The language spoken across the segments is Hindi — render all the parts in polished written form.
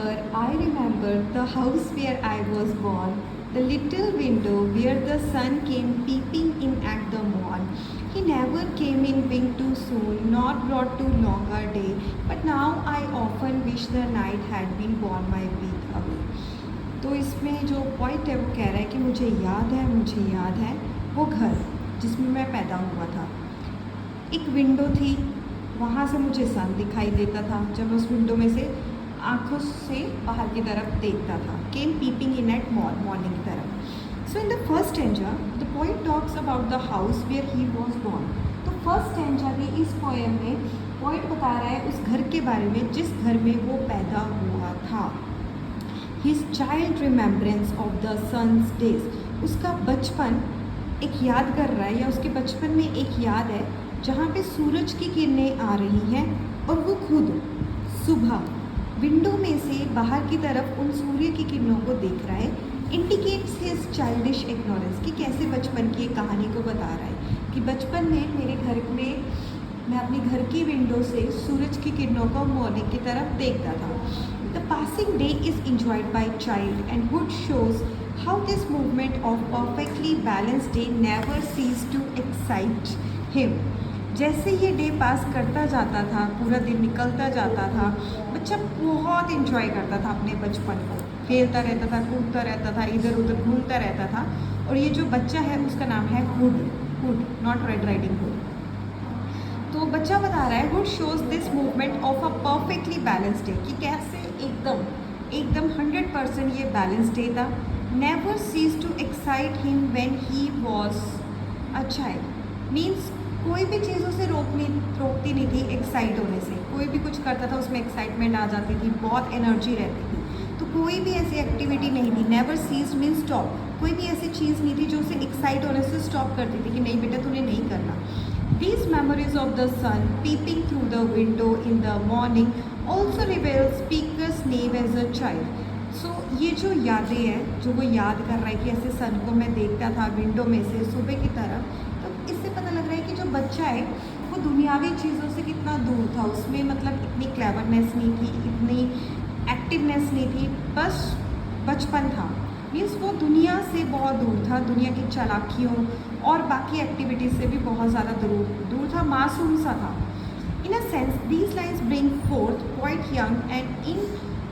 remember the house where I was born, the little window where the sun came peeping in at the morn. He never came in wing too soon, nor brought too long a day, but now I often wish the night had been born my breath away. तो इसमें जो पॉइंट है वो कह रहा है कि मुझे याद है वो घर जिसमें मैं पैदा हुआ था। एक विंडो थी, वहाँ से मुझे सन दिखाई देता था जब मैं उस विंडो में से आँखों से बाहर की तरफ देखता था। Came peeping in at morning की तरफ। So in the first stanza the poet talks about the house where he was born. तो फर्स्ट स्टैंजा में इस पोएम में पोएट बता रहा है उस घर के बारे में जिस घर में वो पैदा हुआ था। His child remembrance of the sun's days, उसका बचपन एक याद कर रहा है या उसके बचपन में एक याद है जहाँ पे सूरज की किरणें आ रही हैं और वो खुद सुबह विंडो में से बाहर की तरफ उन सूर्य की किरणों को देख रहा है। इंडिकेट्स हिज चाइल्डिश इग्नोरेंस, कि कैसे बचपन की एक कहानी को बता रहा है कि बचपन में मेरे घर में मैं अपनी घर की विंडो से सूरज की किरणों को मॉर्निंग की तरफ देखता था। The passing day is enjoyed by child and Wood shows how this movement of perfectly balance day never ceases to excite him. जैसे ये डे पास करता जाता था, पूरा दिन निकलता जाता था, बच्चा बहुत इन्जॉय करता था अपने बचपन को, खेलता रहता था, कूदता रहता था, इधर उधर घूमता रहता था। और ये जो बच्चा है उसका नाम है Hood, not Red Riding Hood. तो बच्चा बता रहा है Hood shows this movement of a perfectly balance day, कि कैसे एकदम 100% ये बैलेंस डे था। Never ceases to excite him when he was a child, means कोई भी चीज़ उसे रोकती नहीं थी एक्साइट होने से। कोई भी कुछ करता था उसमें एक्साइटमेंट आ जाती थी, बहुत एनर्जी रहती थी। तो कोई भी ऐसी एक्टिविटी नहीं थी। नेवर सीज मीन स्टॉप, कोई भी ऐसी चीज़ नहीं थी जो उसे एक्साइट होने से स्टॉप करती थी कि नहीं बेटा तूने नहीं करना। These memories of the sun peeping through the window in the morning also reveal speaker's name as a child. So ये जो यादें हैं जो वो याद कर रहा है कि ऐसे सन को मैं देखता था विंडो में से सुबह की तरफ, तो इससे पता लग रहा है कि जो बच्चा है वो दुनियावी चीज़ों से कितना दूर था। उसमें मतलब इतनी क्लेवरनेस नहीं थी, इतनी एक्टिवनेस नहीं थी, बस बचपन था। मीन्स वो दुनिया से बहुत दूर था, दुनिया की चालाकियों और बाकी एक्टिविटीज़ से भी बहुत ज़्यादा दूर था, मासूम सा था। In a sense these lines bring forth quite young and in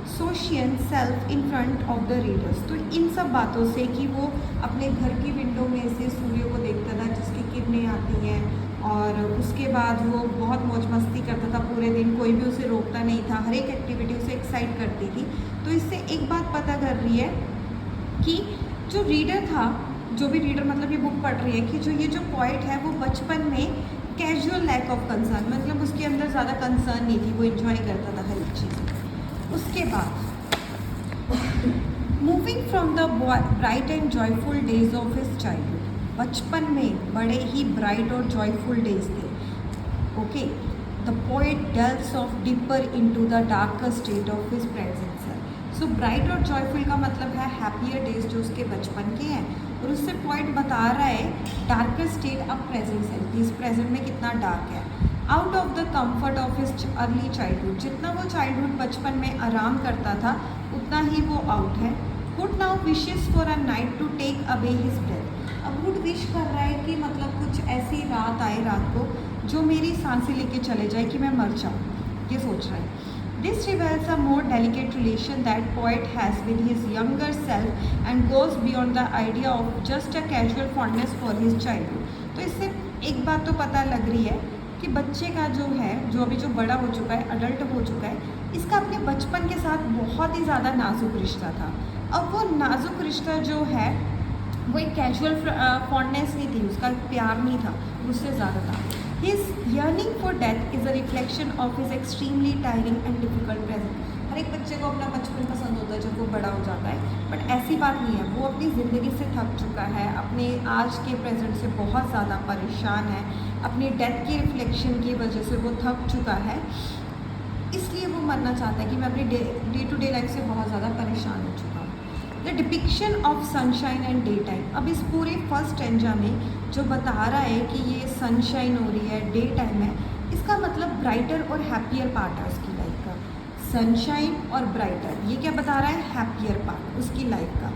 सोशियन self in front of the readers. तो इन सब बातों से कि वो अपने घर की विंडो में से सूर्य को देखता था जिसकी किरणें आती हैं, और उसके बाद वो बहुत मौज मस्ती करता था पूरे दिन, कोई भी उसे रोकता नहीं था, हर एक एक्टिविटी उसे एक्साइट करती थी। तो इससे एक बात पता कर रही है कि जो रीडर था, जो भी रीडर मतलब ये बुक पढ़ रही है, कि जो ये जो पॉइंट है वो बचपन में कैजुअल लैक ऑफ कंसर्न, मतलब उसके अंदर ज़्यादा कंसर्न नहीं थी, वो इन्जॉय करता था हर एक चीज़। उसके बाद moving from the bright and joyful days of his childhood, बचपन में बड़े ही ब्राइट और जॉयफुल डेज थे। Okay, the poet delves of deeper into the darker state of his present self. So bright और जॉयफुल का मतलब है हैप्पियर डेज जो उसके बचपन के हैं, और उससे पॉइंट बता रहा है darker state of present self, इस प्रेजेंट में कितना डार्क है। Out of the comfort of his early childhood, जितना वो चाइल्डहुड बचपन में आराम करता था उतना ही वो आउट है। Wood now wishes for a night to take away his breath, अब वुड विश कर रहा है कि मतलब कुछ ऐसी रात आए रात को जो मेरी सांसें लेके चले जाए, कि मैं मर जाऊँ, ये सोच रहा है। This reveals a more delicate relation that poet has with his younger self and goes beyond the idea of just a casual fondness for his childhood. तो इससे एक बात तो पता लग रही है कि बच्चे का जो है, जो अभी जो बड़ा हो चुका है, अडल्ट हो चुका है, इसका अपने बचपन के साथ बहुत ही ज़्यादा नाजुक रिश्ता था। अब वो नाजुक रिश्ता जो है वो एक कैजुअल फॉन्डनेस नहीं थी, उसका प्यार नहीं था, उससे ज़्यादा था। His yearning for death is a reflection of his extremely tiring and difficult present. हर एक बच्चे को अपना बचपन पसंद होता है जब वो बड़ा हो जाता है, बट ऐसी बात नहीं है। वो अपनी ज़िंदगी से थक चुका है, अपने आज के प्रेजेंट से बहुत ज़्यादा परेशान है, अपनी डेथ की रिफ्लेक्शन की वजह से वो थक चुका है, इसलिए वो मरना चाहता है कि मैं अपनी डे टू डे लाइफ से बहुत ज़्यादा परेशान हो चुका हूँ। The depiction of sunshine and day time, अब इस पूरे फर्स्ट स्टैंजा में जो बता रहा है कि ये सनशाइन हो रही है, डे टाइम है, इसका मतलब ब्राइटर और हैप्पियर पार्ट है उसकी लाइफ का। सनशाइन और ब्राइटर। ये क्या बता रहा है? हैप्पियर पार्ट उसकी लाइफ का।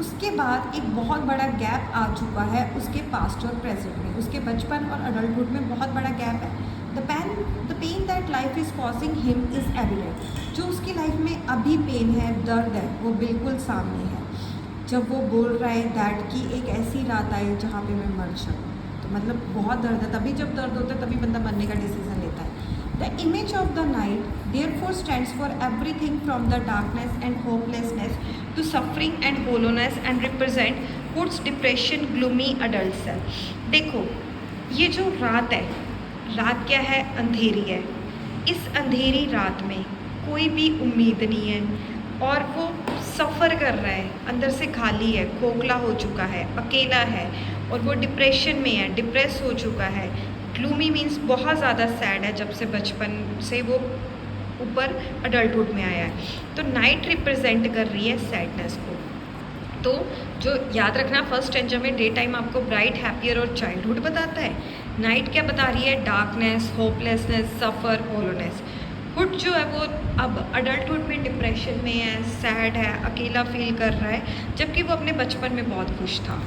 उसके बाद एक बहुत बड़ा गैप आ चुका है उसके पास्ट और प्रेजेंट में, उसके बचपन और अडल्टहुड में बहुत बड़ा गैप है। The pain that life is causing him is evident. जो उसकी लाइफ में अभी पेन है, दर्द है, वो बिल्कुल सामने है। जब वो बोल रहा है दैट कि एक ऐसी रात आई जहाँ पे मैं मर जाऊँ, तो मतलब बहुत दर्द है। तभी जब दर्द होता है तभी बंदा मरने का डिसीजन लेता है। The image of the night therefore stands for everything from the darkness and hopelessness to suffering and hollowness and represent what's depression gloomy adult self। देखो, ये जो रात है, रात क्या है? अंधेरी है। इस अंधेरी रात में कोई भी उम्मीद नहीं है और वो सफ़र कर रहा है, अंदर से खाली है, खोखला हो चुका है, अकेला है और वो डिप्रेशन में है, डिप्रेस हो चुका है। ग्लूमी मीन्स बहुत ज़्यादा सैड है, जब से बचपन से वो ऊपर अडल्टहुड में आया है। तो नाइट रिप्रेजेंट कर रही है सैडनेस को। तो जो याद रखना, फर्स्ट स्टेंजर में डे टाइम आपको ब्राइट, हैप्पियर और चाइल्डहुड बताता है। नाइट क्या बता रही है? डार्कनेस, होपलेसनेस, सफ़र, होलोनेस। हुड जो है वो अब अडल्टहुड में डिप्रेशन में है, सैड है, अकेला फील कर रहा है, जबकि वो अपने बचपन में बहुत खुश था।